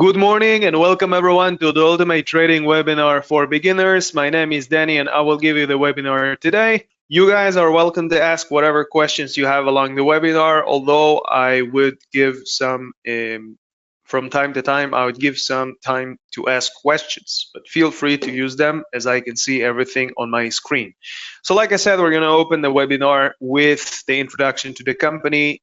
Good morning and welcome everyone to the Ultimate Trading Webinar for Beginners. My name is Danny and I will give you the webinar today. You guys are welcome to ask whatever questions you have along the webinar, although I would give some, from time to time, I would give some time to ask questions, but feel free to use them as I can see everything on my screen. So like I said, we're going to open the webinar with the introduction to the company.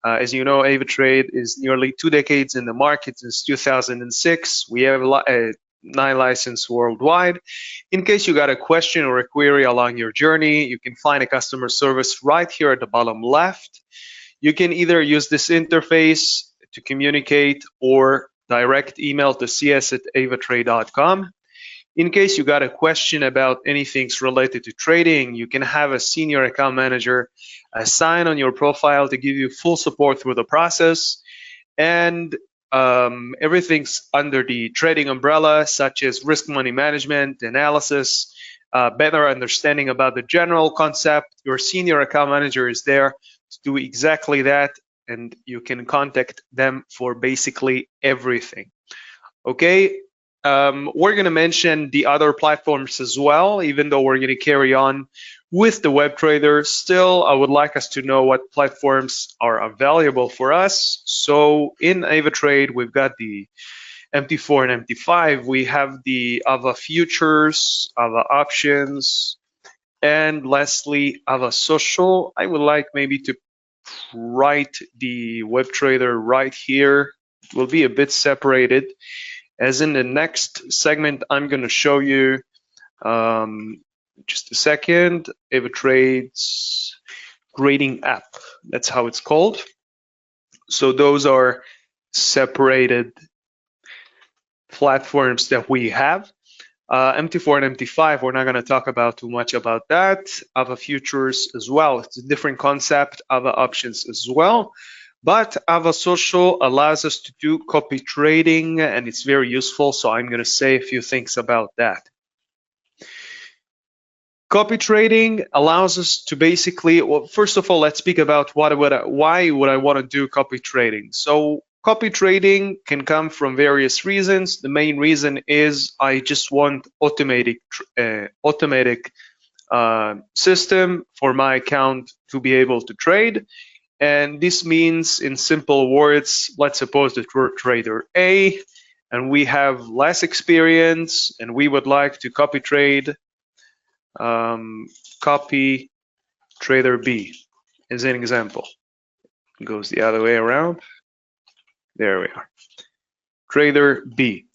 As you know, AvaTrade is nearly 2 decades in the market since 2006. We have 9 licenses worldwide. In case you got a question or a query along your journey, you can find a customer service right here at the bottom left. You can either use this interface to communicate or direct email to cs@avatrade.com. In case you got a question about anything related to trading, you can have a senior account manager assign on your profile to give you full support through the process. And everything's under the trading umbrella, such as risk money management, analysis, better understanding about the general concept. Your senior account manager is there to do exactly that, and you can contact them for basically everything. Okay. We're going to mention the other platforms as well, even though we're going to carry on with the web trader. Still, I would like us to know what platforms are available for us. So in AvaTrade, we've got the MT4 and MT5. We have the Ava Futures, Ava Options, and lastly, Ava Social. I would like maybe to write the web trader right here. It will be a bit separated. As in the next segment, I'm going to show you, just a second, AvaTrade's grading app. That's how it's called. So those are separated platforms that we have. MT4 and MT5, we're not going to talk about too much about that. Ava Futures as well. It's a different concept. Ava Options as well. But Ava Social allows us to do copy trading, and it's very useful. So I'm going to say a few things about that. Copy trading allows us to basically, well, first of all, let's speak about why would I want to do copy trading. So copy trading can come from various reasons. The main reason is I just want automatic system for my account to be able to trade. And this means, in simple words, let's suppose that we're trader A and we have less experience and we would like to copy trade, copy trader B as an example. It goes the other way around. There we are. Trader B.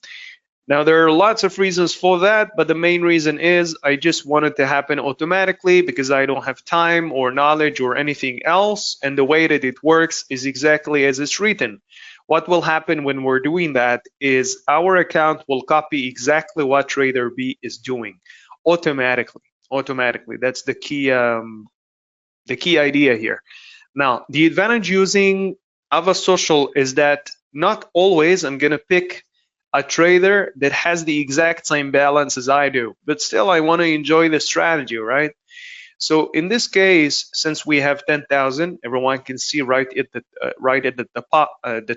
Now, there are lots of reasons for that, but the main reason is I just want it to happen automatically because I don't have time or knowledge or anything else. And the way that it works is exactly as it's written. What will happen when we're doing that is our account will copy exactly what trader B is doing automatically. That's the key idea here. Now, the advantage using Ava Social is that not always I'm going to pick a trader that has the exact same balance as I do, but still I want to enjoy the strategy, right? So in this case, since we have 10,000, everyone can see right at the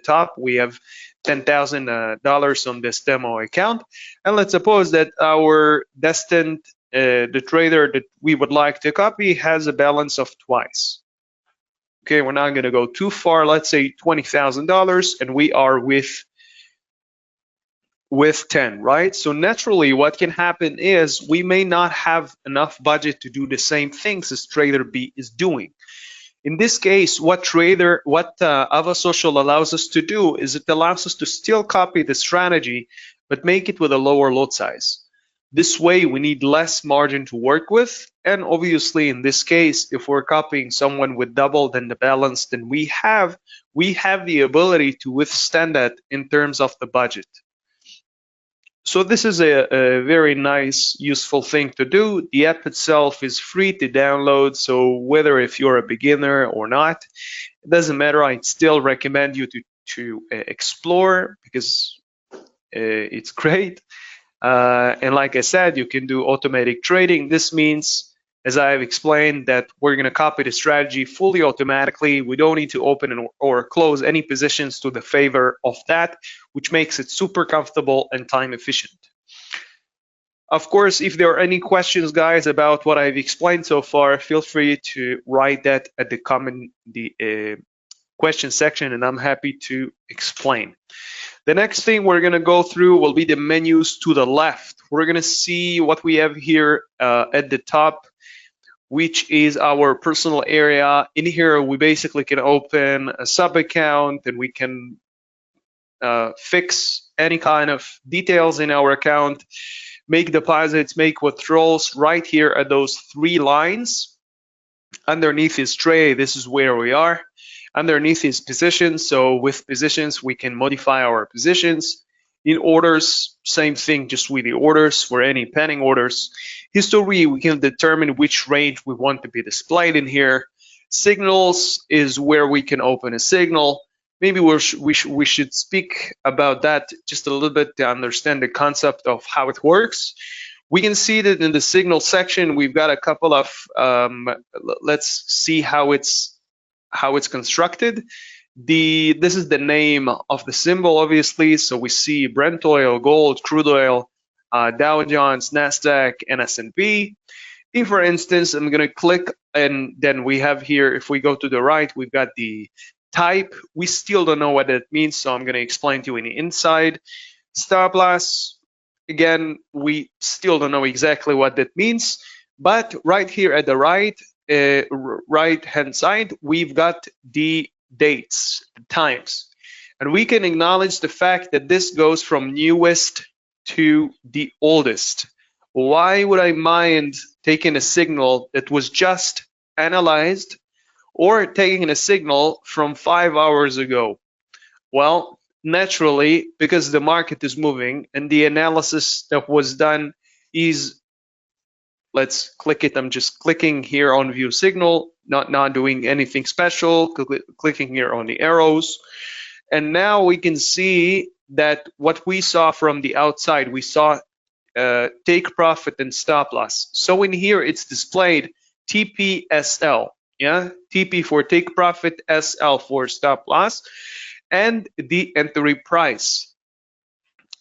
top, we have $10,000 on this demo account, and let's suppose that our destined the trader that we would like to copy has a balance of twice. Okay, we're not going to go too far. Let's say $20,000, and we are with 10, right? So naturally what can happen is we may not have enough budget to do the same things as trader B is doing. In this case, what Ava Social allows us to do is it allows us to still copy the strategy but make it with a lower lot size. This way we need less margin to work with, and obviously in this case, if we're copying someone with double than the balance than we have the ability to withstand that in terms of the budget. So this is a very nice, useful thing to do. The app itself is free to download, so whether if you're a beginner or not, it doesn't matter. I'd still recommend you to explore because it's great. And like I said, you can do automatic trading. This means as I've explained, that we're going to copy the strategy fully automatically. We don't need to open or close any positions to the favor of that, which makes it super comfortable and time efficient. Of course, if there are any questions, guys, about what I've explained so far, feel free to write that at the question section, and I'm happy to explain. The next thing we're going to go through will be the menus to the left. We're going to see what we have here at the top, which is our personal area. In here, we basically can open a sub account, and we can fix any kind of details in our account, make deposits, make withdrawals right here at those three lines. Underneath is trade, this is where we are. Underneath is positions, so with positions we can modify our positions. In orders, same thing, just with the orders for any pending orders. History, we can determine which range we want to be displayed in here. Signals is where we can open a signal. Maybe we should speak about that just a little bit to understand the concept of how it works. We can see that in the signal section, we've got a couple of, let's see how it's constructed. This is the name of the symbol, obviously. So we see Brent oil, gold, crude oil, Dow Jones, NASDAQ, and S&P. If, for instance, I'm going to click, and then we have here, if we go to the right, we've got the type. We still don't know what that means, so I'm going to explain to you in the inside. Stop loss, again, we still don't know exactly what that means, but right here at the right hand side, we've got the dates, the times, and we can acknowledge the fact that this goes from newest to the oldest. Why would I mind taking a signal that was just analyzed or taking a signal from 5 hours ago? Well, naturally, because the market is moving and the analysis that was done is, let's click it. I'm just clicking here on view signal, not doing anything special, clicking here on the arrows. And now we can see that what we saw from the outside, we saw take profit and stop loss. So in here, it's displayed TPSL, yeah, TP for take profit, SL for stop loss, and the entry price.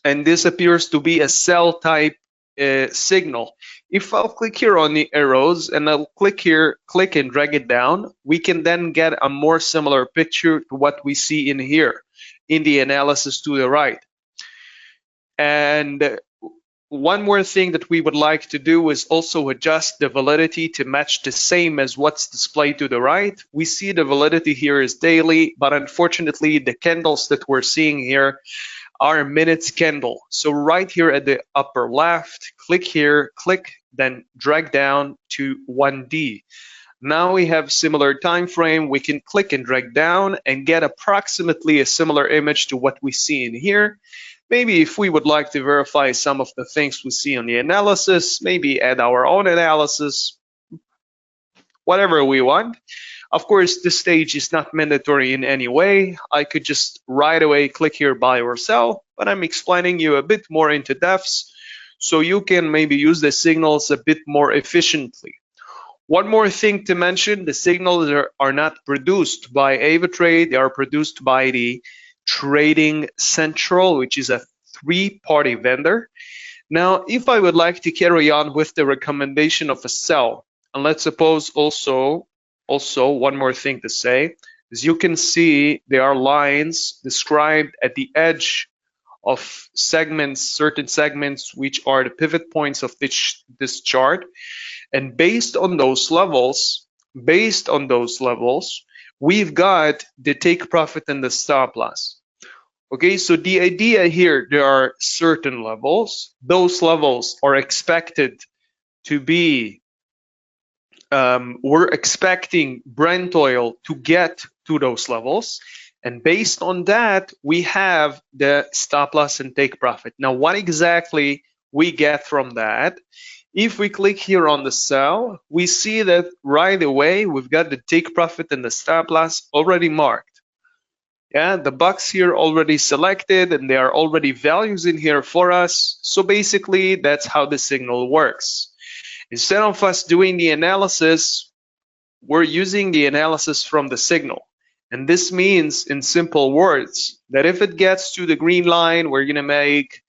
And this appears to be a sell type signal. If I'll click here on the arrows and I'll click here, click and drag it down, we can then get a more similar picture to what we see in here in the analysis to the right. And one more thing that we would like to do is also adjust the validity to match the same as what's displayed to the right. We see the validity here is daily, but unfortunately the candles that we're seeing here are minutes candle. So right here at the upper left, click here, click, then drag down to 1D. Now we have similar time frame. We can click and drag down and get approximately a similar image to what we see in here. Maybe if we would like to verify some of the things we see on the analysis, maybe add our own analysis, whatever we want. Of course, this stage is not mandatory in any way. I could just right away click here, buy or sell, but I'm explaining you a bit more into depths so you can maybe use the signals a bit more efficiently. One more thing to mention, the signals are not produced by AvaTrade, they are produced by the Trading Central, which is a three-party vendor. Now, if I would like to carry on with the recommendation of a sell, and let's suppose also one more thing to say, as you can see, there are lines described at the edge of segments, certain segments, which are the pivot points of this chart. And based on those levels, we've got the take profit and the stop loss. Okay, so the idea here, there are certain levels. Those levels are expected to be, we're expecting Brent oil to get to those levels. And based on that, we have the stop loss and take profit. Now, what exactly we get from that? If we click here on the sell, we see that right away, we've got the take profit and the stop loss already marked. Yeah, the box here already selected, and there are already values in here for us. So basically, that's how the signal works. Instead of us doing the analysis, we're using the analysis from the signal. And this means, in simple words, that if it gets to the green line, we're gonna make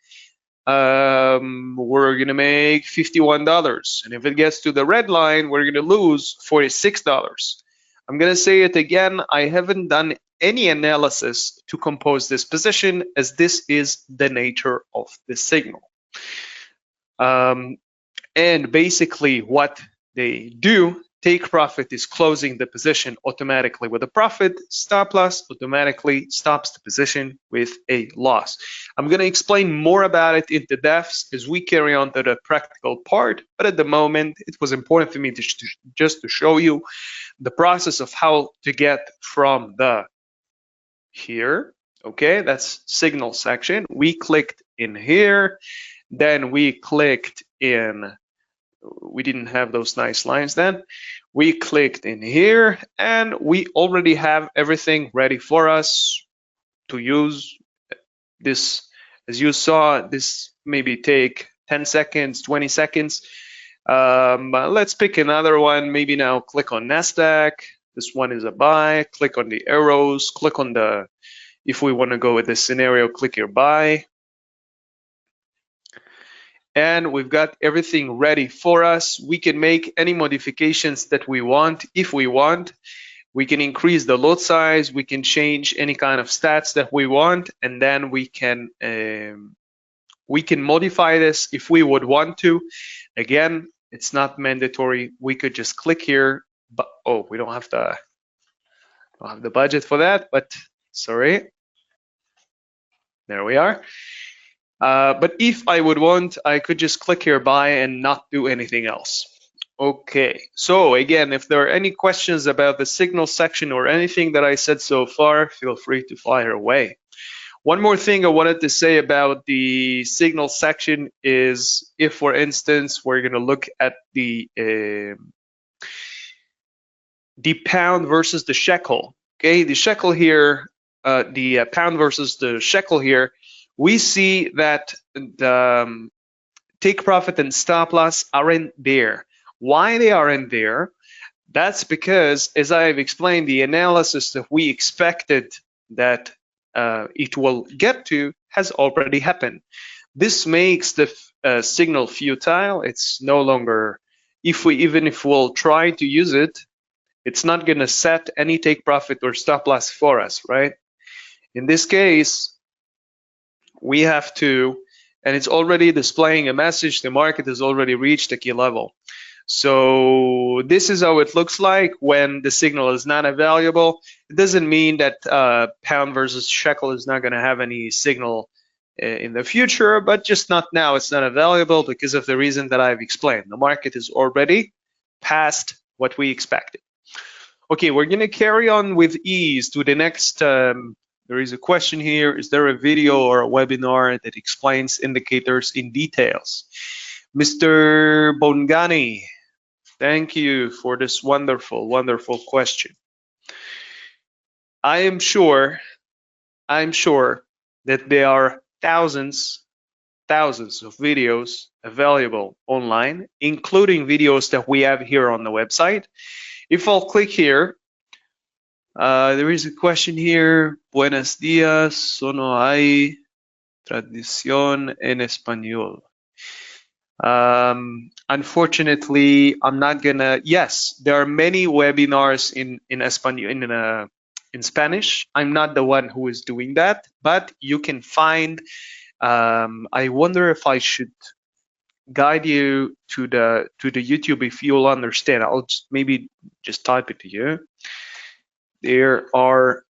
$51, and if it gets to the red line, we're gonna lose $46. I'm gonna say it again. I haven't done any analysis to compose this position, as this is the nature of the signal. And basically, what they do, take profit is closing the position automatically with a profit. Stop loss automatically stops the position with a loss. I'm going to explain more about it into depth as we carry on to the practical part, but at the moment it was important for me to just to show you the process of how to get from the here, okay, that's signal section. We clicked in here, then we clicked in, we didn't have those nice lines then. We clicked in here and we already have everything ready for us to use. This, as you saw, this maybe take 10 seconds, 20 seconds. Let's pick another one. Maybe now click on NASDAQ. This one is a buy. Click on the arrows. Click on the, if we want to go with this scenario, click here buy. And we've got everything ready for us. We can make any modifications that we want. If we want, we can increase the lot size. We can change any kind of stats that we want, and then we can modify this if we would want to. Again, it's not mandatory. We could just click here, but oh, we don't have the budget for that. But sorry, there we are. But if I would want, I could just click here buy and not do anything else. Okay, so again, if there are any questions about the signal section or anything that I said so far, feel free to fire away. One more thing I wanted to say about the signal section is if, for instance, we're going to look at the pound versus the shekel. Okay, the shekel here, the pound versus the shekel here, we see that the take profit and stop loss aren't there. Why they aren't there? That's because, as I've explained, the analysis that we expected that it will get to has already happened. This makes the signal futile. It's no longer, even if we'll try to use it, it's not going to set any take profit or stop loss for us, right? In this case, we have to, and it's already displaying a message, the market has already reached a key level. So this is how it looks like when the signal is not available. It doesn't mean that pound versus shekel is not going to have any signal in the future, but just not now. It's not available because of the reason that I've explained. The market is already past what we expected. Okay, we're going to carry on with ease to the next. There is a question here. Is there a video or a webinar that explains indicators in details? Mr. Bongani, thank you for this wonderful, wonderful question. I'm sure that there are thousands of videos available online, including videos that we have here on the website. If I'll click here, there is a question here. Buenos días, solo hay traducción en español. Unfortunately, I'm not gonna. Yes, there are many webinars in Espanol, in Spanish. I'm not the one who is doing that, but you can find. I wonder if I should guide you to the YouTube if you'll understand. I'll maybe just type it to you. There are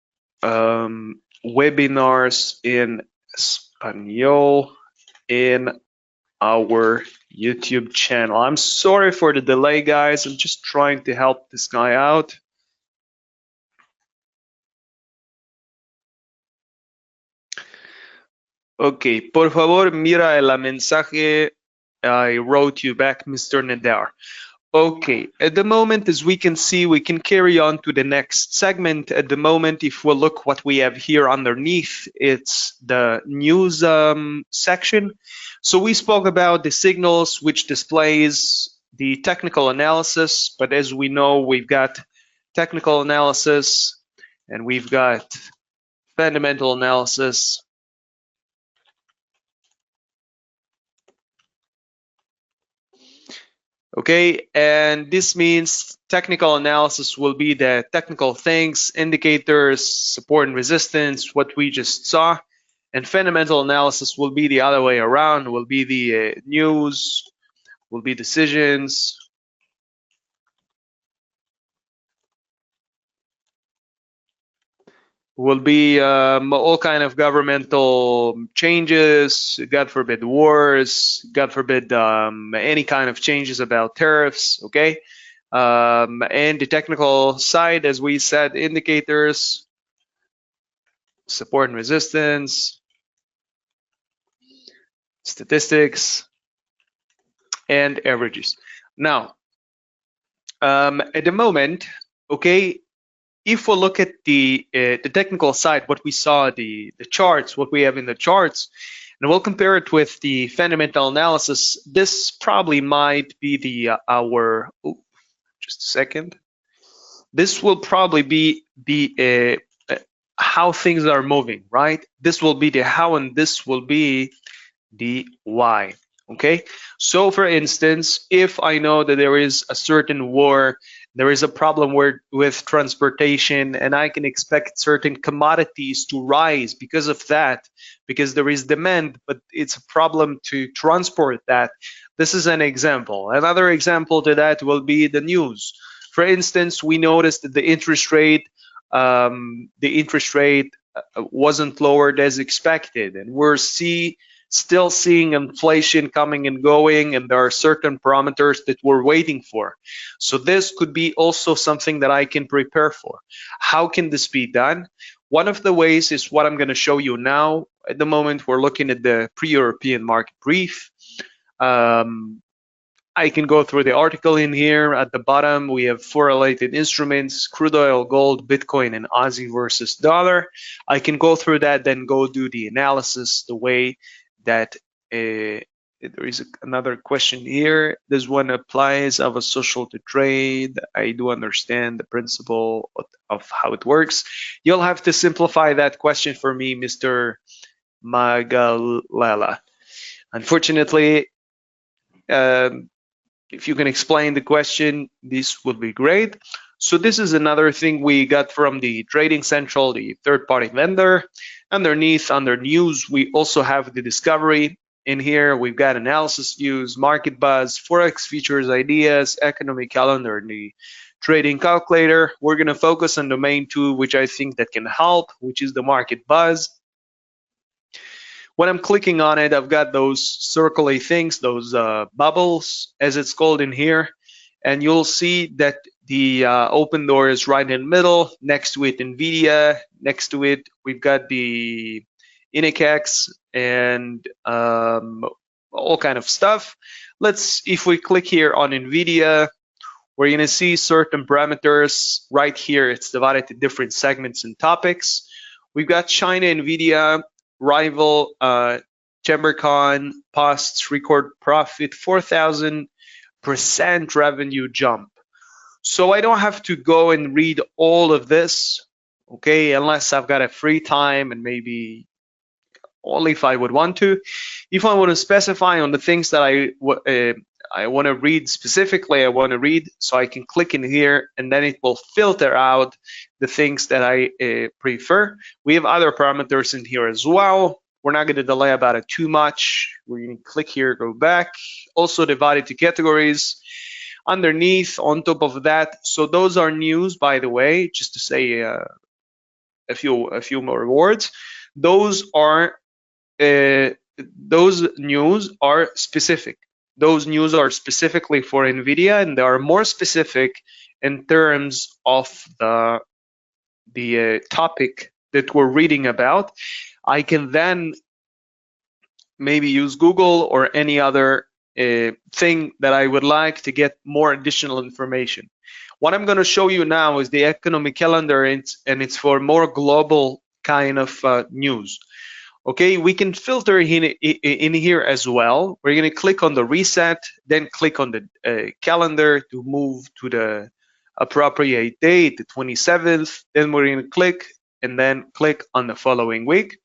webinars in Espanol in our YouTube channel. I'm sorry for the delay, guys. I'm just trying to help this guy out. Okay, por favor, mira el mensaje I wrote you back, Mr. Nadar. Okay, at the moment, as we can see, we can carry on to the next segment. At the moment, if we look what we have here underneath, it's the news section. So we spoke about the signals, which displays the technical analysis, but as we know, we've got technical analysis and we've got fundamental analysis. Okay, and this means technical analysis will be the technical things, indicators, support and resistance, what we just saw. And fundamental analysis will be the other way around, will be the news, will be decisions, will be all kind of governmental changes, God forbid wars, God forbid any kind of changes about tariffs, okay? And the technical side, as we said, indicators, support and resistance, statistics, and averages. Now, at the moment, okay, if we look at the technical side, what we saw, the charts, what we have in the charts, and we'll compare it with the fundamental analysis, this probably might be the just a second. This will probably be the how things are moving, right? This will be the how, and this will be the why. Okay, so for instance, if I know that there is a certain war, there is a problem with transportation, and I can expect certain commodities to rise because of that, because there is demand, but it's a problem to transport that. This is an example. Another example to that will be the news. For instance, we noticed that the interest rate wasn't lowered as expected, and we're still seeing inflation coming and going, and there are certain parameters that we're waiting for. So this could be also something that I can prepare for. How can this be done? One of the ways is what I'm going to show you now. At the moment, we're looking at the pre-European market brief. I can go through the article in here. At the bottom, we have 4 related instruments: crude oil, gold, Bitcoin, and Aussie versus dollar. I can go through that, then go do the analysis the way that there is another question here. This one applies of a social to trade. I do understand the principle of how it works. You'll have to simplify that question for me, Mr. Magalela. Unfortunately, if you can explain the question, this would be great. So this is another thing we got from the Trading Central, the third-party vendor. Underneath, under news, we also have the discovery. In here, we've got analysis views, market buzz, Forex features, ideas, economic calendar, and the trading calculator. We're going to focus on the main two, which I think that can help, which is the market buzz. When I'm clicking on it, I've got those circly things, those bubbles, as it's called in here, and you'll see that the open door is right in the middle. Next to it, NVIDIA. Next to it, we've got the INEX and all kind of stuff. If we click here on NVIDIA, we're going to see certain parameters. Right here, it's divided to different segments and topics. We've got China, NVIDIA, rival, ChamberCon, posts record profit, 4,000% revenue jump. So I don't have to go and read all of this, okay, unless I've got a free time, and maybe only if I would want to. If I want to specify on the things that I want to read specifically, I want to read, so I can click in here, and then it will filter out the things that I prefer. We have other parameters in here as well. We're not going to delay about it too much. We're going to click here, go back. Also divided to categories. Underneath, on top of that, so those are news, by the way, just to say a few more words. Those news are specific. Those news are specifically for NVIDIA, and they are more specific in terms of the topic that we're reading about. I can then maybe use Google or any other thing that I would like to get more additional information. What I'm going to show you now is the economic calendar, and it's for more global kind of news. Okay, we can filter in here as well. We're going to click on the reset, then click on the calendar to move to the appropriate date, the 27th. Then we're going to click and then click on the following week.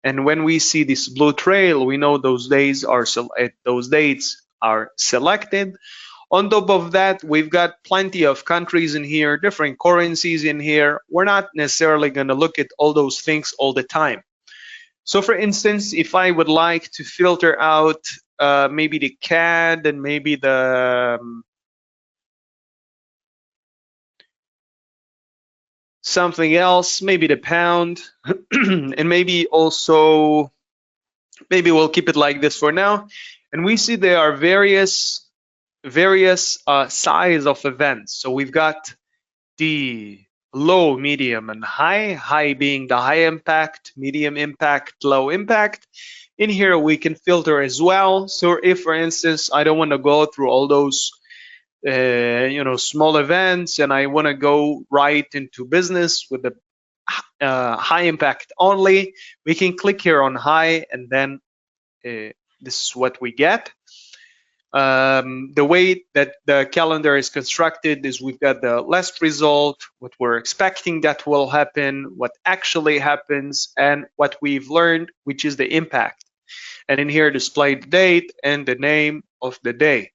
And when we see this blue trail, we know those days are those dates are selected. On top of that, we've got plenty of countries in here, different currencies in here. We're not necessarily going to look at all those things all the time. So for instance, if I would like to filter out maybe the CAD and maybe the something else, maybe the pound, and maybe also, maybe we'll keep it like this for now. And we see there are various size of events. So we've got the low, medium, and high. High being the high impact, medium impact, low impact. In here we can filter as well. So if, for instance, I don't want to go through all those small events, and I want to go right into business with the high impact only, we can click here on high, and then this is what we get. The way that the calendar is constructed is we've got the last result, what we're expecting that will happen, what actually happens, and what we've learned, which is the impact. And in here, display the date and the name of the day.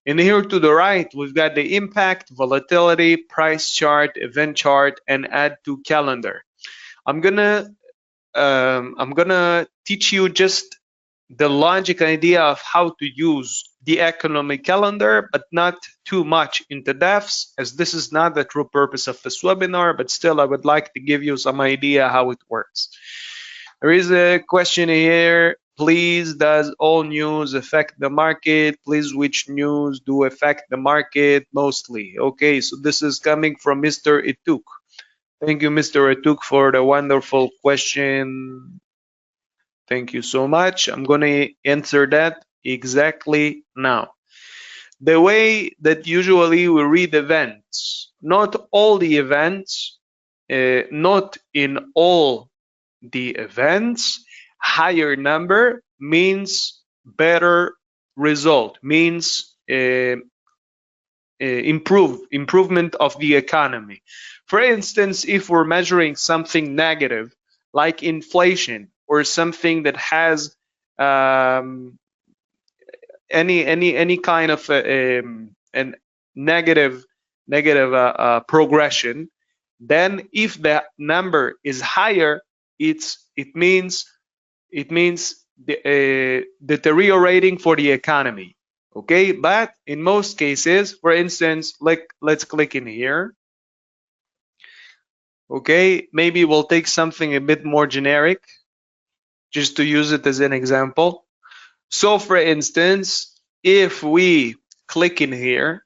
In here to the right, we've got the impact, volatility, price chart, event chart, and add to calendar. I'm gonna teach you just the logic idea of how to use the economic calendar, but not too much into depths, as this is not the true purpose of this webinar, but still I would like to give you some idea how it works. There is a question here. Please, does all news affect the market? Please, which news do affect the market mostly? Okay, so this is coming from Mr. Ituk. Thank you, Mr. Ituk, for the wonderful question. Thank you so much. I'm going to answer that exactly now. The way that usually we read events, not all the events, not in all the events, higher number means better result, means improvement of the economy. For instance, if we're measuring something negative like inflation, or something that has any kind of an negative progression, then if the number is higher, it means deteriorating for the economy. Okay, but in most cases, for instance, like let's click in here. Okay, maybe we'll take something a bit more generic, just to use it as an example. So for instance, if we click in here,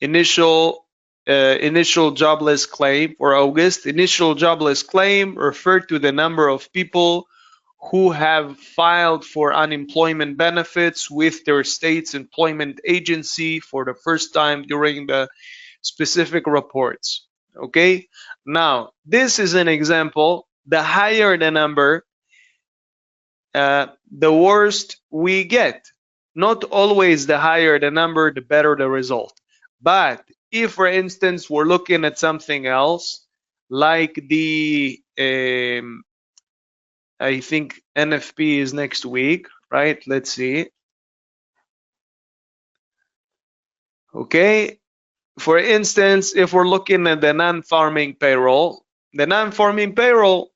initial jobless claim for August, initial jobless claim referred to the number of people who have filed for unemployment benefits with their state's employment agency for the first time during the specific reports. Okay, now this is an example. The higher the number, the worst we get. Not always the higher the number, the better the result. But if, for instance, we're looking at something else, like the, I think NFP is next week, right? Let's see. Okay. For instance, if we're looking at the non-farming payroll, the non-farming payroll,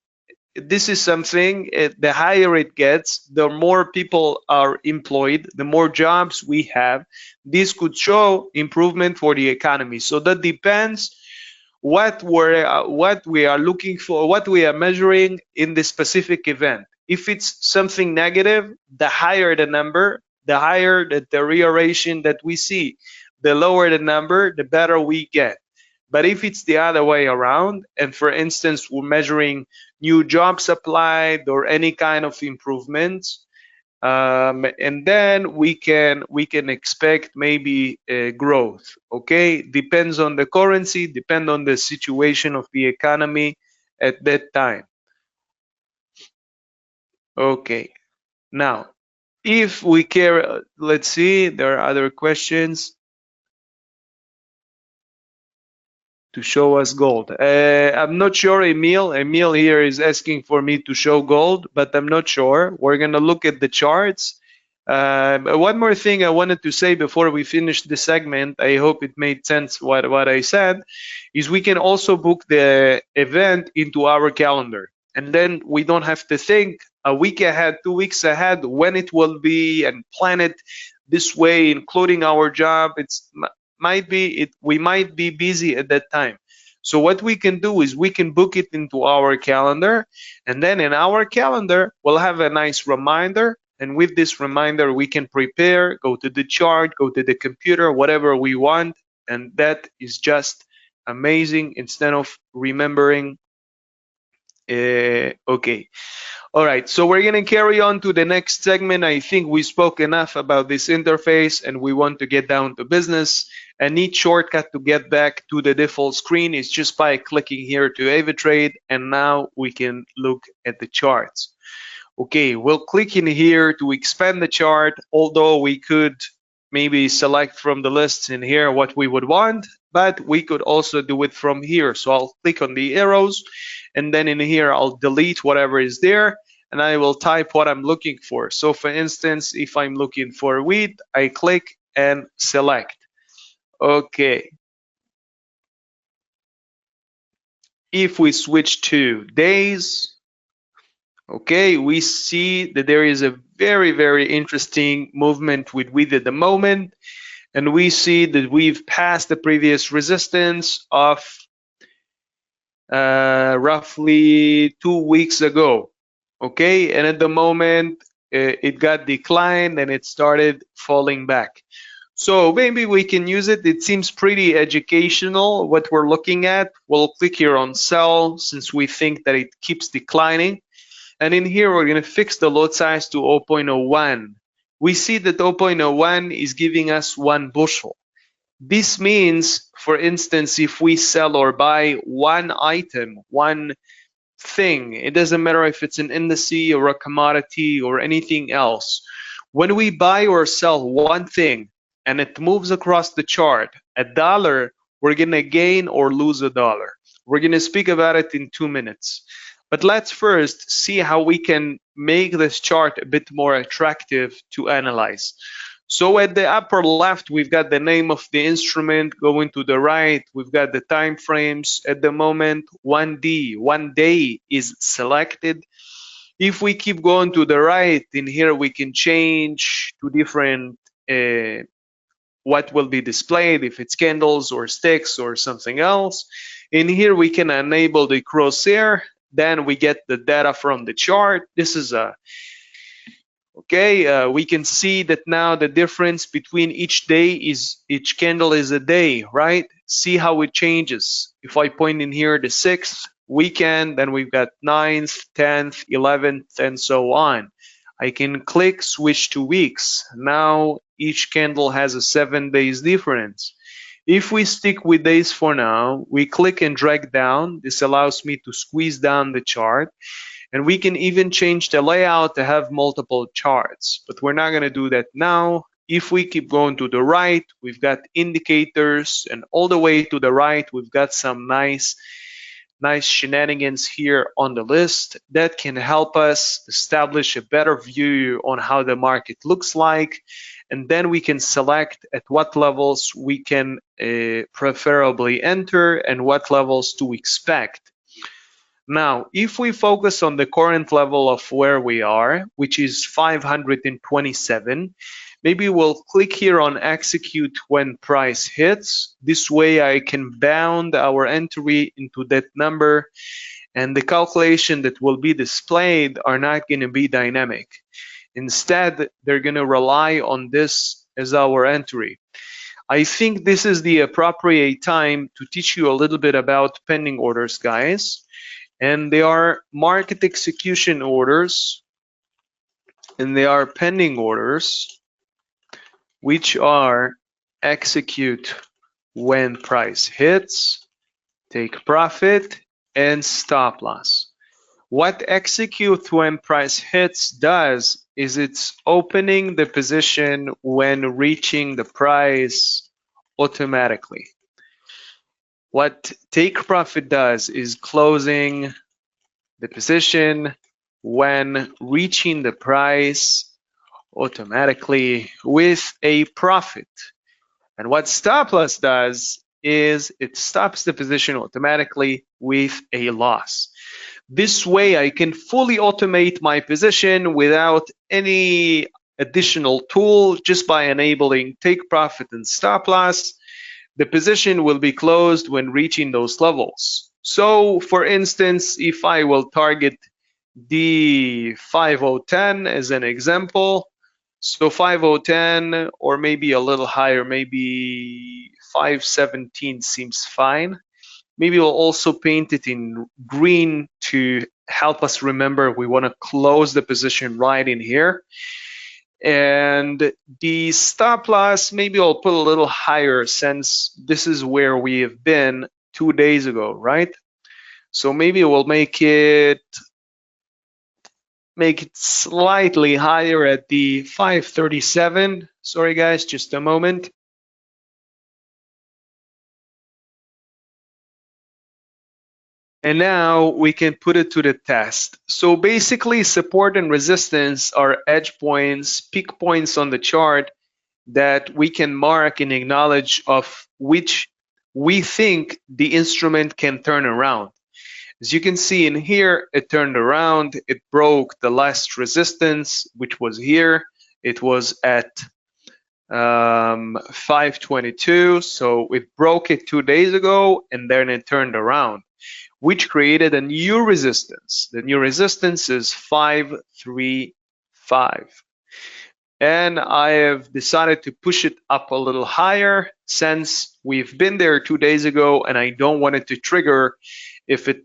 this is something, the higher it gets, the more people are employed, the more jobs we have. This could show improvement for the economy. So that depends what we are looking for, what we are measuring in this specific event. If it's something negative, the higher the number, the higher the deterioration that we see. The lower the number, the better we get. But if it's the other way around, and for instance, we're measuring new jobs applied or any kind of improvements, and then we can expect maybe growth. Okay, depends on the currency, depend on the situation of the economy at that time. Okay. Now, if we care, let's see, there are other questions to show us gold. I'm not sure, Emil. Emil here is asking for me to show gold, but I'm not sure. We're going to look at the charts. One more thing I wanted to say before we finish the segment, I hope it made sense what I said, is we can also book the event into our calendar. And then we don't have to think a week ahead, 2 weeks ahead, when it will be and plan it this way, including our job. We might be busy at that time. So what we can do is we can book it into our calendar, and then in our calendar we'll have a nice reminder, and with this reminder we can prepare, go to the chart, go to the computer, whatever we want, and that is just amazing instead of remembering. Okay. All right, so we're going to carry on to the next segment. I think we spoke enough about this interface and we want to get down to business. A neat shortcut to get back to the default screen is just by clicking here to AvaTrade, and now we can look at the charts. Okay, we'll click in here to expand the chart, although we could maybe select from the lists in here what we would want, but we could also do it from here. So I'll click on the arrows, and then in here I'll delete whatever is there, and I will type what I'm looking for. So for instance, if I'm looking for wheat, I click and select. Okay. If we switch to days, okay, we see that there is a very, very interesting movement with wheat at the moment. And we see that we've passed the previous resistance of roughly 2 weeks ago. Okay, and at the moment it got declined and it started falling back. So maybe we can use it. It seems pretty educational what we're looking at. We'll click here on sell since we think that it keeps declining. And in here, we're going to fix the lot size to 0.01. We see that 0.01 is giving us 1 bushel. This means, for instance, if we sell or buy one item, one thing, it doesn't matter if it's an indice or a commodity or anything else. When we buy or sell one thing and it moves across the chart, $1, we're going to gain or lose $1. We're going to speak about it in 2 minutes. But let's first see how we can make this chart a bit more attractive to analyze. So at the upper left, we've got the name of the instrument. Going to the right, we've got the time frames. At the moment, 1D, 1 day is selected. If we keep going to the right, in here we can change to different what will be displayed, if it's candles or sticks or something else. In here we can enable the crosshair. Then we get the data from the chart. This is a okay. We can see that now the difference between each day is each candle is a day, right? See how it changes. If I point in here the 6th weekend, then we've got 9th, 10th, 11th, and so on. I can click switch to weeks. Now each candle has a 7 days difference. If we stick with days for now, we click and drag down. This allows me to squeeze down the chart. And we can even change the layout to have multiple charts. But we're not going to do that now. If we keep going to the right, we've got indicators. And all the way to the right, we've got some nice shenanigans here on the list that can help us establish a better view on how the market looks like. And then we can select at what levels we can preferably enter and what levels to expect. Now, if we focus on the current level of where we are, which is 527, maybe we'll click here on execute when price hits. This way I can bound our entry into that number, and the calculation that will be displayed are not going to be dynamic. Instead, they're going to rely on this as our entry. I think this is the appropriate time to teach you a little bit about pending orders, guys. And they are market execution orders, and they are pending orders, which are execute when price hits, take profit, and stop loss. What execute when price hits does is it's opening the position when reaching the price automatically. What take profit does is closing the position when reaching the price automatically with a profit. And what stop loss does is it stops the position automatically with a loss. This way I can fully automate my position without any additional tool, just by enabling take profit and stop loss. The position will be closed when reaching those levels. So for instance, if I will target the 5010 as an example, so 5010 or maybe a little higher, maybe 517 seems fine. Maybe we'll also paint it in green to help us remember we want to close the position right in here. And the stop loss, maybe I'll put a little higher since this is where we have been 2 days ago, right? So maybe we'll make it slightly higher at the 537. Sorry guys, just a moment. And now we can put it to the test. So basically support and resistance are edge points, peak points on the chart that we can mark and acknowledge of which we think the instrument can turn around. As you can see in here, it turned around, it broke the last resistance, which was here. It was at 522, so it broke it 2 days ago, and then it turned around, which created a new resistance. The new resistance is 535. And I have decided to push it up a little higher since we've been there 2 days ago and I don't want it to trigger if it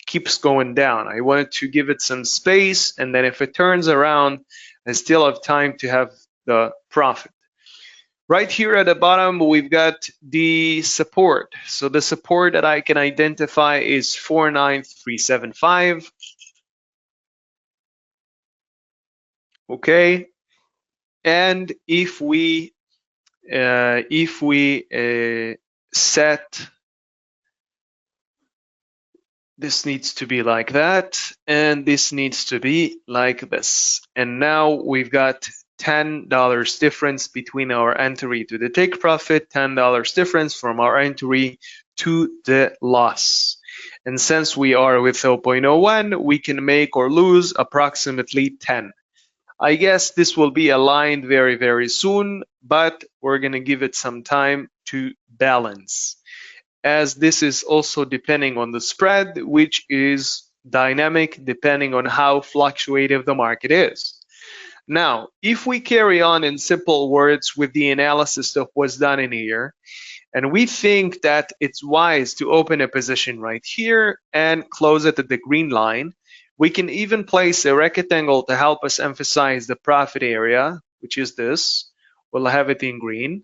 keeps going down. I wanted to give it some space, and then if it turns around, I still have time to have the profit. Right here at the bottom, we've got the support. So the support that I can identify is 49375. Okay, and if we set, this needs to be like that, and this needs to be like this. And now we've got $10 difference between our entry to the take profit, $10 difference from our entry to the loss. And since we are with 0.01, we can make or lose approximately 10. I guess this will be aligned very, very soon, but we're going to give it some time to balance, as this is also depending on the spread, which is dynamic depending on how fluctuative the market is. Now, if we carry on in simple words with the analysis of what's done in here, and we think that it's wise to open a position right here and close it at the green line, we can even place a rectangle to help us emphasize the profit area, which is this. We'll have it in green.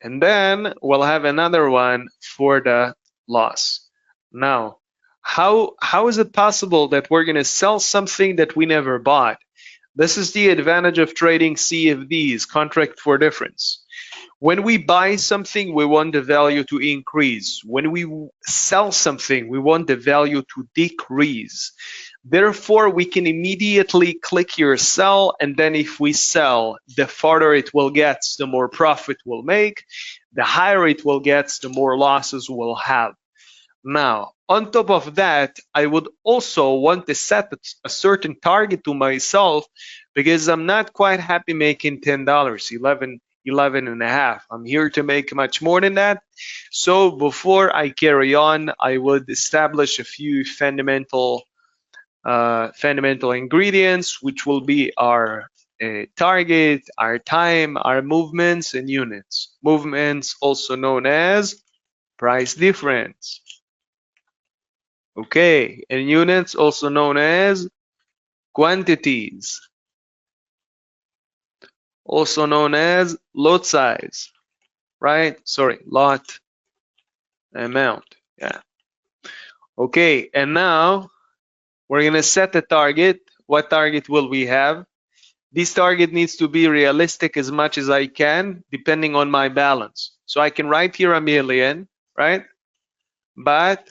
And then we'll have another one for the loss. Now, how is it possible that we're going to sell something that we never bought? This is the advantage of trading CFDs, contract for difference. When we buy something, we want the value to increase. When we sell something, we want the value to decrease. Therefore, we can immediately click here sell, and then if we sell, the farther it will get, the more profit we'll make. The higher it will get, the more losses we'll have. Now, on top of that, I would also want to set a certain target to myself, because I'm not quite happy making $10, 11 and a half. I'm here to make much more than that. So before I carry on, I would establish a few fundamental ingredients, which will be our target, our time, our movements, and units. Movements also known as price difference. Okay, and units also known as quantities, also known as lot size, right? Sorry, lot amount. Yeah. Okay, and now We're going to set a target. What target will we have? This target needs to be realistic as much as I can, depending on my balance. So I can write here 1,000,000, right? But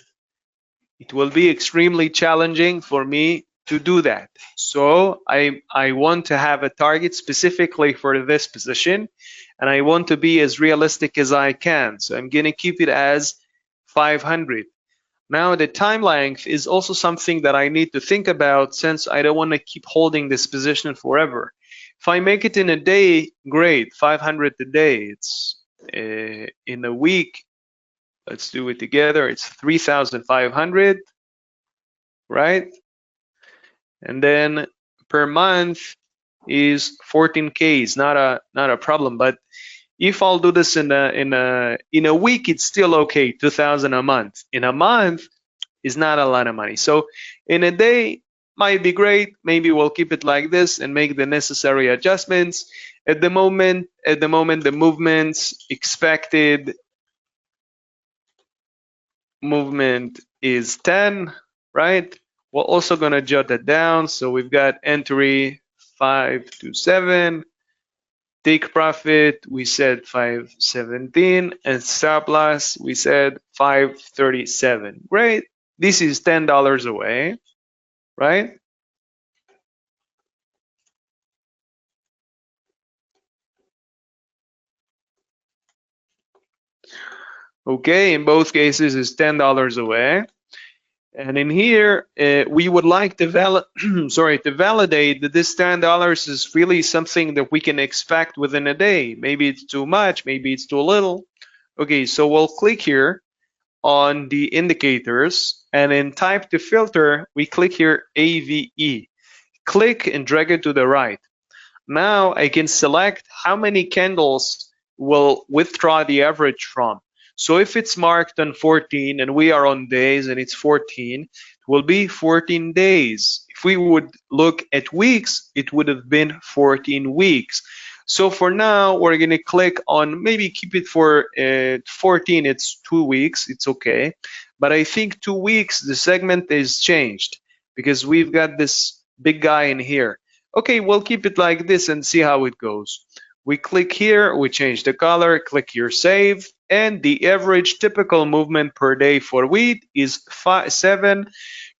it will be extremely challenging for me to do that. So I want to have a target specifically for this position, and I want to be as realistic as I can. So I'm going to keep it as 500. Now the time length is also something that I need to think about, since I don't want to keep holding this position forever. If I make it in a day, great, 500 a day. It's in a week, let's do it together, it's 3,500, right? And then per month is 14K. It's not a problem, but if I'll do this in a week, it's still okay, 2,000 a month. In a month is not a lot of money. So in a day might be great. Maybe we'll keep it like this and make the necessary adjustments. At the moment, the movements expected movement is 10, right? We're also going to jot that down. So we've got entry 527, take profit, we said 517, and stop loss, we said 537. Great. This is $10 away, right? Okay, in both cases, it's $10 away. And in here, we would like to validate that this $10 is really something that we can expect within a day. Maybe it's too much, maybe it's too little. Okay, so we'll click here on the indicators, and in type to filter, we click here AVE. Click and drag it to the right. Now I can select how many candles will withdraw the average from. So if it's marked on 14 and we are on days and it's 14, it will be 14 days. If we would look at weeks, it would have been 14 weeks. So for now, we're going to click on, maybe keep it for 14, it's 2 weeks, it's okay. But I think 2 weeks, the segment is changed because we've got this big guy in here. Okay, we'll keep it like this and see how it goes. We click here, we change the color, click here, save, and the average typical movement per day for wheat is 7.5.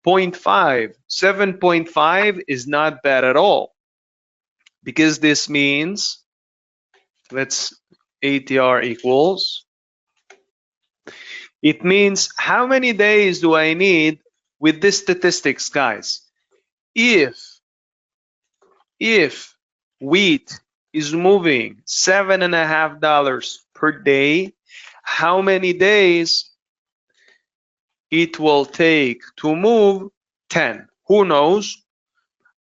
7.5 is not bad at all, because this means, let's ATR equals, it means how many days do I need with this statistics, guys? If wheat is moving $7.50 per day, how many days it will take to move 10? Who knows?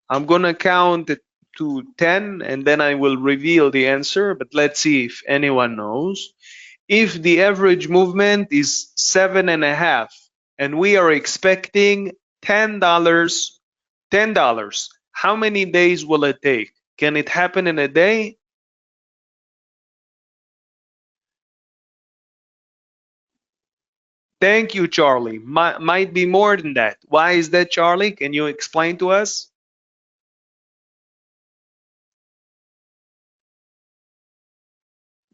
I'm gonna count it to 10 and then I will reveal the answer, but let's see if anyone knows. If the average movement is 7.5 and we are expecting $10, how many days will it take? Can it happen in a day? Thank you, Charlie. Might be more than that. Why is that, Charlie? Can you explain to us?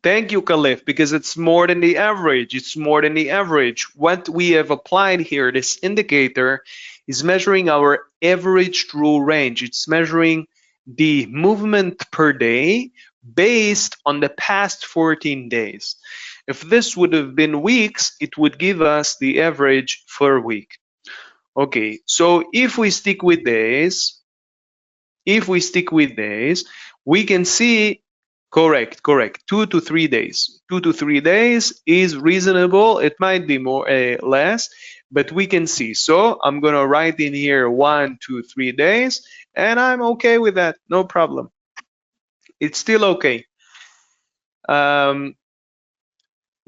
Thank you, Khalif, because it's more than the average. It's more than the average. What we have applied here, this indicator, is measuring our average true range. It's measuring the movement per day based on the past 14 days. If this would have been weeks, it would give us the average for a week. Okay, so if we stick with days, we can see, correct, 2 to 3 days. 2 to 3 days is reasonable. It might be more, less, but we can see. So I'm gonna write in here 1, 2, 3 days, and I'm okay with that, no problem. It's still okay.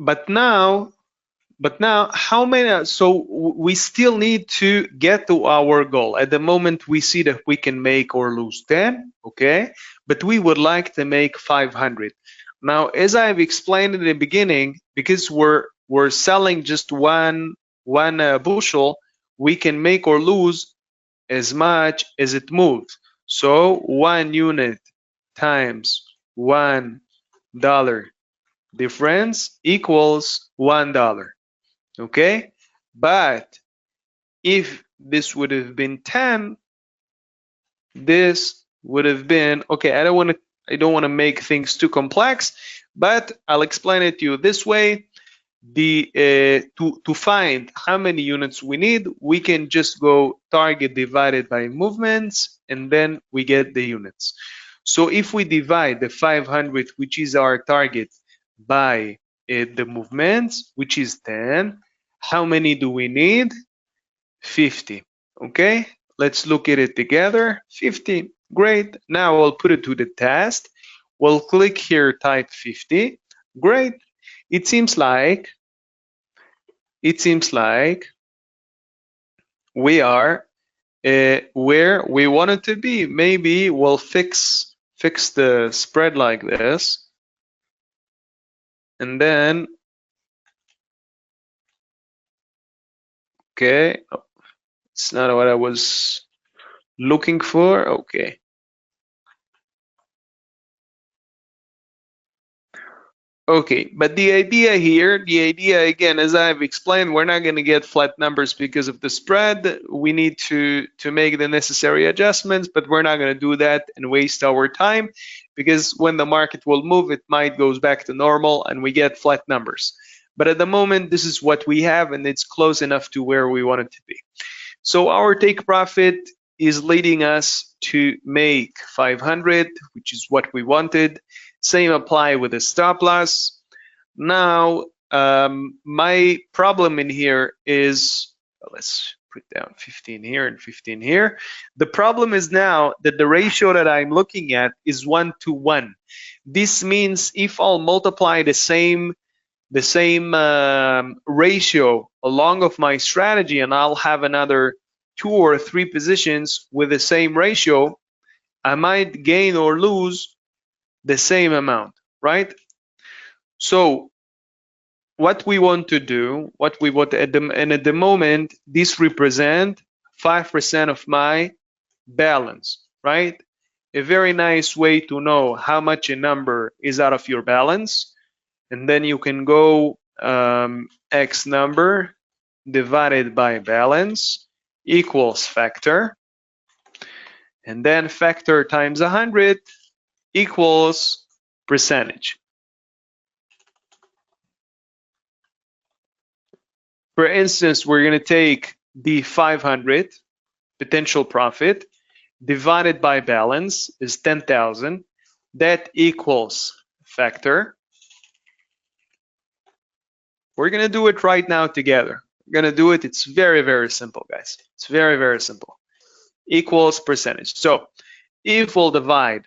But now, how many? So we still need to get to our goal. At the moment, we see that we can make or lose 10, okay? But we would like to make 500. Now, as I've explained in the beginning, because we're selling just one bushel, we can make or lose as much as it moves. So 1 unit times $1 difference equals $1. Okay? But if this would have been 10, this would have been, okay, I don't want to make things too complex, but I'll explain it to you this way. To find how many units we need, we can just go target divided by movements, and then we get the units. So if we divide the 500, which is our target, by the movements, which is 10, how many do we need? 50. Okay, let's look at it together. 50. Great. Now I'll put it to the test. We'll click here, type 50. Great. It seems like we are where we want it to be. Maybe we'll fix the spread like this, and then okay, it's not what I was looking for. Okay. Okay, but the idea again, as I've explained, we're not going to get flat numbers because of the spread. We need to make the necessary adjustments, but we're not going to do that and waste our time, because when the market will move, it might goes back to normal and we get flat numbers. But at the moment, this is what we have, and it's close enough to where we want it to be. So our take profit is leading us to make 500, which is what we wanted. Same apply with the stop loss. Now, my problem in here is, let's put down 15 here and 15 here. The problem is now that the ratio that I'm looking at is 1 to 1. This means if I'll multiply the same ratio along of my strategy, and I'll have another 2 or 3 positions with the same ratio, I might gain or lose the same amount, right? So what we want to do, at the moment, this represent 5% of my balance, right? A very nice way to know how much a number is out of your balance, and then you can go X number divided by balance equals factor, and then factor times 100 equals percentage. For instance, we're going to take the 500 potential profit divided by balance is 10,000. That equals factor. We're going to do it right now together. We're going to do it. It's very, very simple, guys. It's very, very simple. Equals percentage. So if we'll divide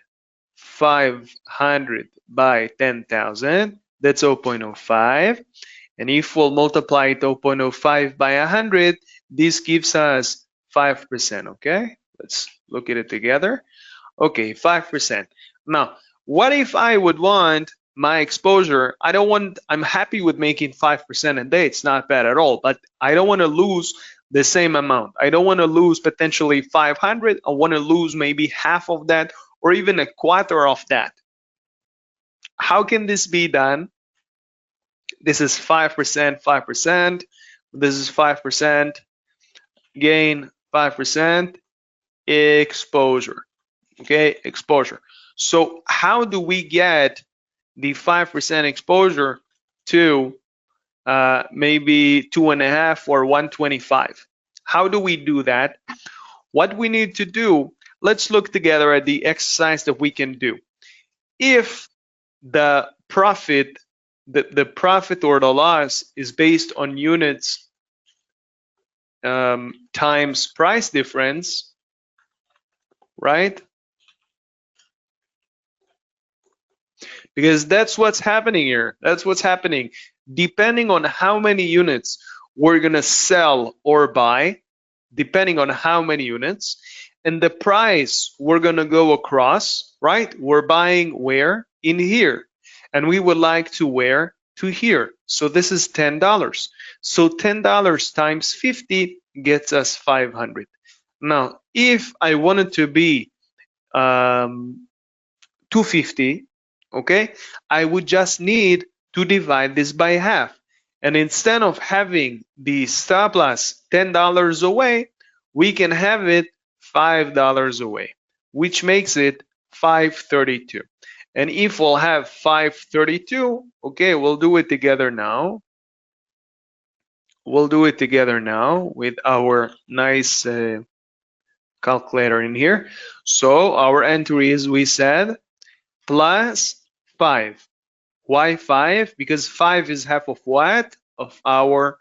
500 by 10,000, that's 0.05. And if we'll multiply 0.05 by 100, this gives us 5%, okay? Let's look at it together. Okay, 5%. Now, what if I would want my exposure? I'm happy with making 5% a day. It's not bad at all, but I don't want to lose the same amount. I don't want to lose potentially 500. I want to lose maybe half of that, or even a quarter of that. How can this be done? This is 5%, 5%. This is 5% gain, 5% exposure. Okay, exposure. So how do we get the 5% exposure to maybe 2.5 or 125? How do we do that? What we need to do, let's look together at the exercise that we can do. If the profit, the profit or the loss is based on units times price difference, right? Because that's what's happening here. That's what's happening. Depending on how many units we're gonna sell or buy, depending on how many units, and the price we're gonna go across, right? We're buying where? In here. And we would like to where? To here. So this is $10. So $10 times 50 gets us 500. Now, if I wanted to be 250, okay, I would just need to divide this by half. And instead of having the stop loss $10 away, we can have it $5 away, which makes it 532. And if we'll have 532, okay, we'll do it together now. We'll do it together now with our nice calculator in here. So our entry is, we said, plus 5. Why 5? Because 5 is half of what? Of our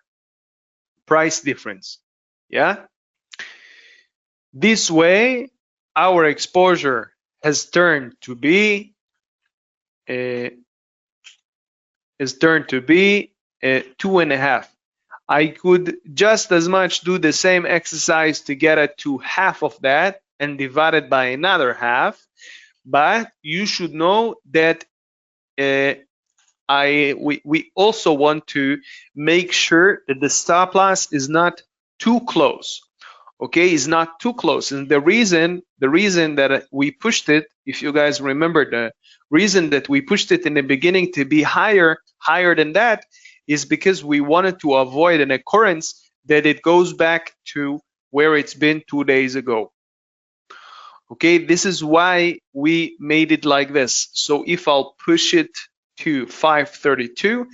price difference. Yeah? This way, our exposure has turned to be 2.5. I could just as much do the same exercise to get it to half of that and divide it by another half, but you should know that we also want to make sure that the stop loss is not too close. Okay, is not too close. And the reason that we pushed it, if you guys remember, the reason that we pushed it in the beginning to be higher than that is because we wanted to avoid an occurrence that it goes back to where it's been 2 days ago. Okay, this is why we made it like this. So if I'll push it to 532,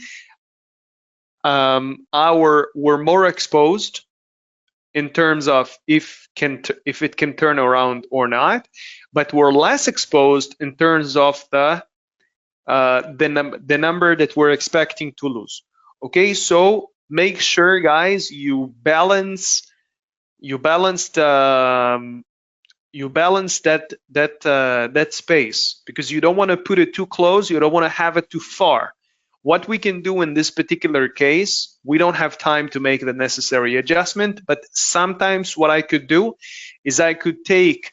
we're more exposed in terms of if it can turn around or not, but we're less exposed in terms of the number that we're expecting to lose. Okay, so make sure, guys, you balance that space, because you don't want to put it too close, you don't want to have it too far. What we can do in this particular case, we don't have time to make the necessary adjustment, but sometimes what I could do is I could take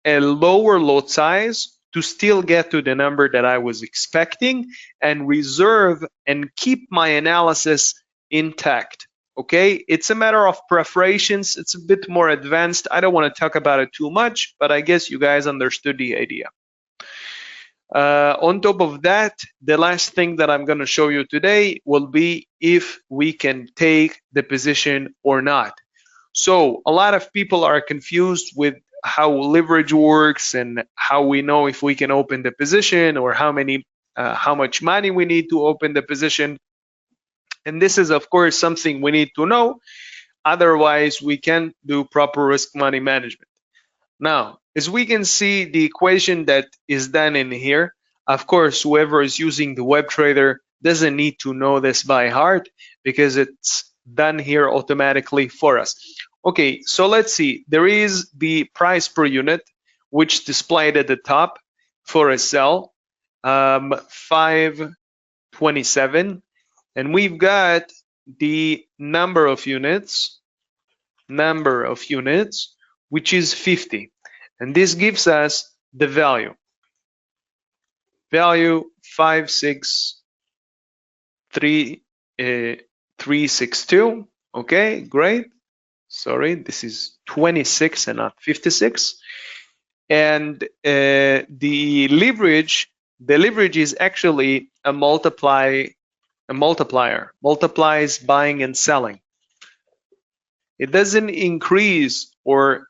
a lower lot size to still get to the number that I was expecting and reserve and keep my analysis intact. Okay, it's a matter of preparations. It's a bit more advanced. I don't want to talk about it too much, but I guess you guys understood the idea. On top of that, the last thing that I'm going to show you today will be if we can take the position or not. So a lot of people are confused with how leverage works and how we know if we can open the position or how much money we need to open the position. And this is, of course, something we need to know. Otherwise, we can't do proper risk money management. Now, as we can see, the equation that is done in here, of course, whoever is using the web trader doesn't need to know this by heart because it's done here automatically for us. Okay, so let's see. There is the price per unit, which displayed at the top for a sell, 527. And we've got the number of units, which is 50. And this gives us the value 563,362. Okay, great. Sorry, this is 26 and not 56. And the leverage is actually a multiplier, multiplies buying and selling. It doesn't increase, or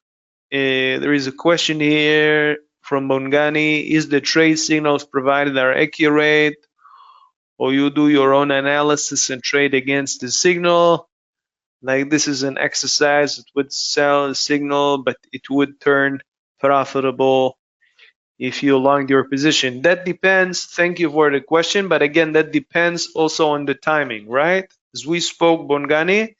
there is a question here from Bongani, is the trade signals provided are accurate, or you do your own analysis and trade against the signal? Like this is an exercise, it would sell the signal, but it would turn profitable if you longed your position. That depends. Thank you for the question, but again, that depends also on the timing, right? As we spoke, Bongani,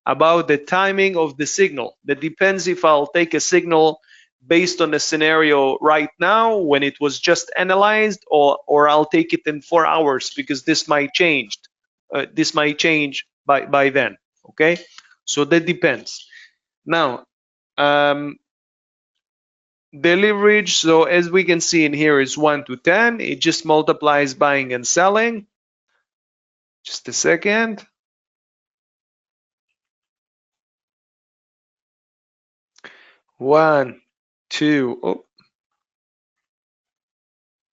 about the timing of the signal. That depends if I'll take a signal based on the scenario right now when it was just analyzed, or I'll take it in 4 hours because this might change. This might change by then. Okay, so that depends. Now, the leverage, so as we can see in here, is 1 to 10. It just multiplies buying and selling. Just a second. 1, 2, oh,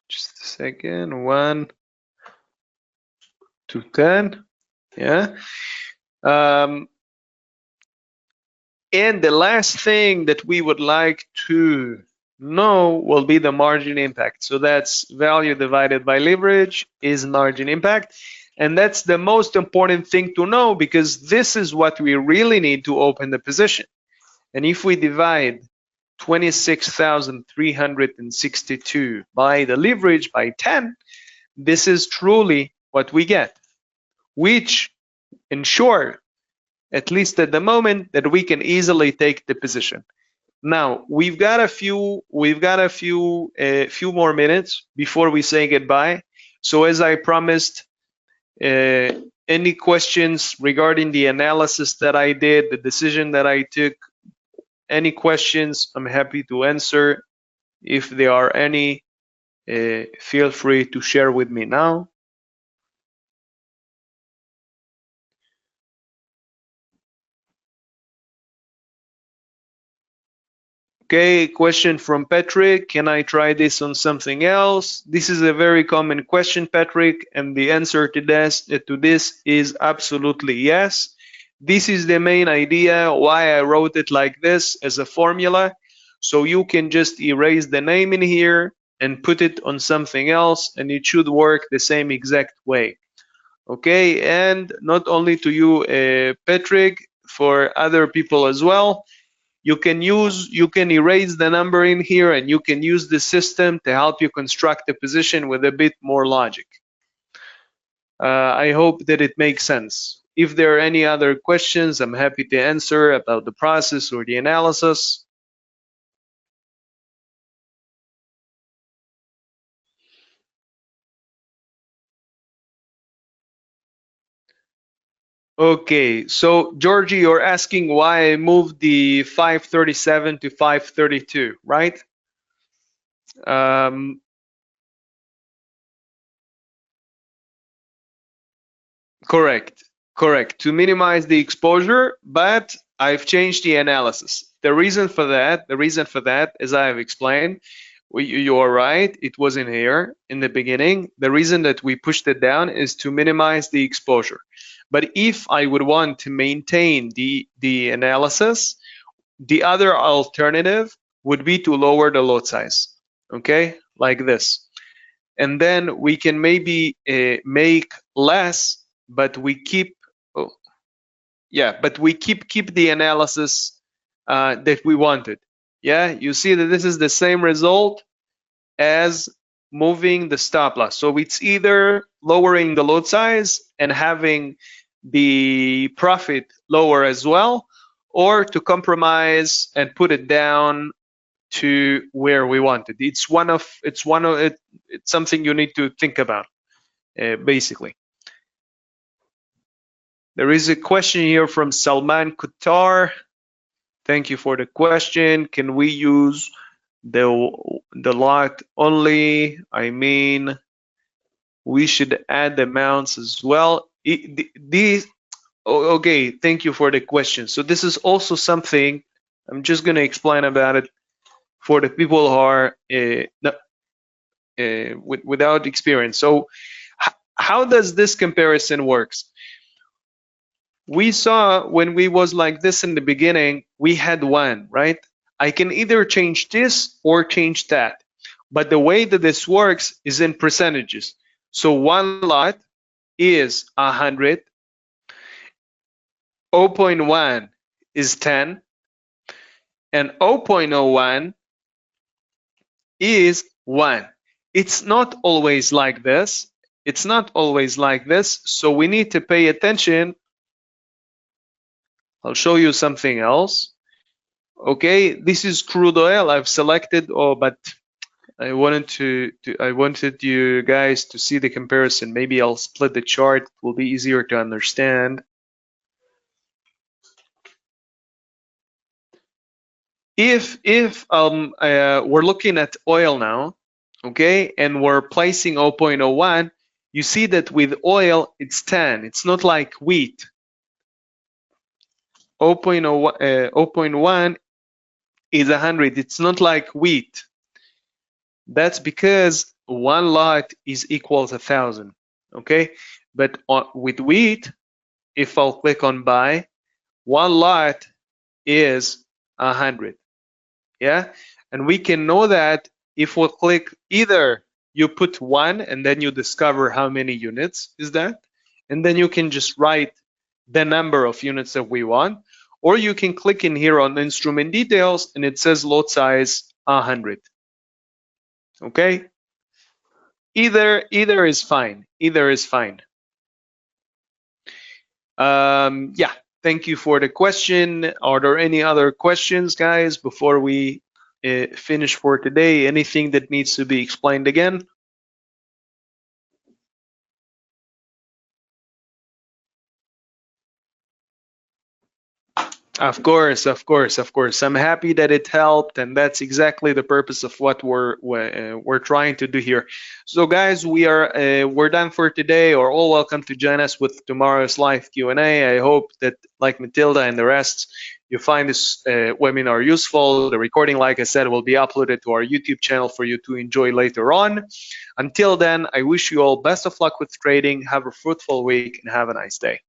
just a second, 1 to 10, yeah. And the last thing that we would like to know will be the margin impact. So that's value divided by leverage is margin impact. And that's the most important thing to know because this is what we really need to open the position. And if we divide 26,362 by the leverage by 10, this is truly what we get, which ensure, at least at the moment, that we can easily take the position. Now we've got a few more minutes before we say goodbye. So as I promised, any questions regarding the analysis that I did, the decision that I took, any questions, I'm happy to answer. If there are any, feel free to share with me now. Okay, question from Patrick. Can I try this on something else? This is a very common question, Patrick, and the answer to this is absolutely yes. This is the main idea why I wrote it like this as a formula. So you can just erase the name in here and put it on something else, and it should work the same exact way. Okay, and not only to you, Patrick, for other people as well. You can erase the number in here and you can use the system to help you construct a position with a bit more logic. I hope that it makes sense. If there are any other questions, I'm happy to answer about the process or the analysis. Okay, so Georgie, you're asking why I moved the 537 to 532, right? Correct, to minimize the exposure, but I've changed the analysis. The reason for that, as I have explained, you are right, it was in here in the beginning. The reason that we pushed it down is to minimize the exposure. But if I would want to maintain the analysis, the other alternative would be to lower the lot size, okay, like this. And then we can maybe make less, but we keep, keep the analysis that we wanted. Yeah, you see that this is the same result as moving the stop loss. So it's either lowering the lot size and having the profit lower as well, or to compromise and put it down to where we want it. It's something you need to think about, basically. There is a question here from Salman Qatar. Thank you for the question. Can we use the lot only? I mean, we should add amounts as well. Okay, thank you for the question. So this is also something I'm just going to explain about it for the people who are without experience. So how does this comparison works? We saw when we was like this in the beginning, we had one, right? I can either change this or change that. But the way that this works is in percentages. So one lot is 100, 0.1 is 10, and 0.01 is 1. It's not always like this. So we need to pay attention. I'll show you something else. Okay, this is crude oil. I've selected, but I wanted you guys to see the comparison. Maybe I'll split the chart. It will be easier to understand. If we're looking at oil now, okay, and we're placing 0.01, you see that with oil it's 10. It's not like wheat. 0.01 is 100. It's not like wheat. That's because one lot is equals 1,000. Okay, but with wheat, if I'll click on buy, one lot is 100. Yeah, and we can know that if we click, either you put 1 and then you discover how many units is that, and then you can just write the number of units that we want, or you can click in here on instrument details and it says lot size 100. Okay, either is fine. Either is fine. Yeah, thank you for the question. Are there any other questions, guys, before we finish for today? Anything that needs to be explained again? Of course, of course, of course. I'm happy that it helped, and that's exactly the purpose of what we're trying to do here. So, guys, we're done for today. You're all welcome to join us with tomorrow's live Q&A. I hope that, like Matilda and the rest, you find this webinar useful. The recording, like I said, will be uploaded to our YouTube channel for you to enjoy later on. Until then, I wish you all best of luck with trading. Have a fruitful week and have a nice day.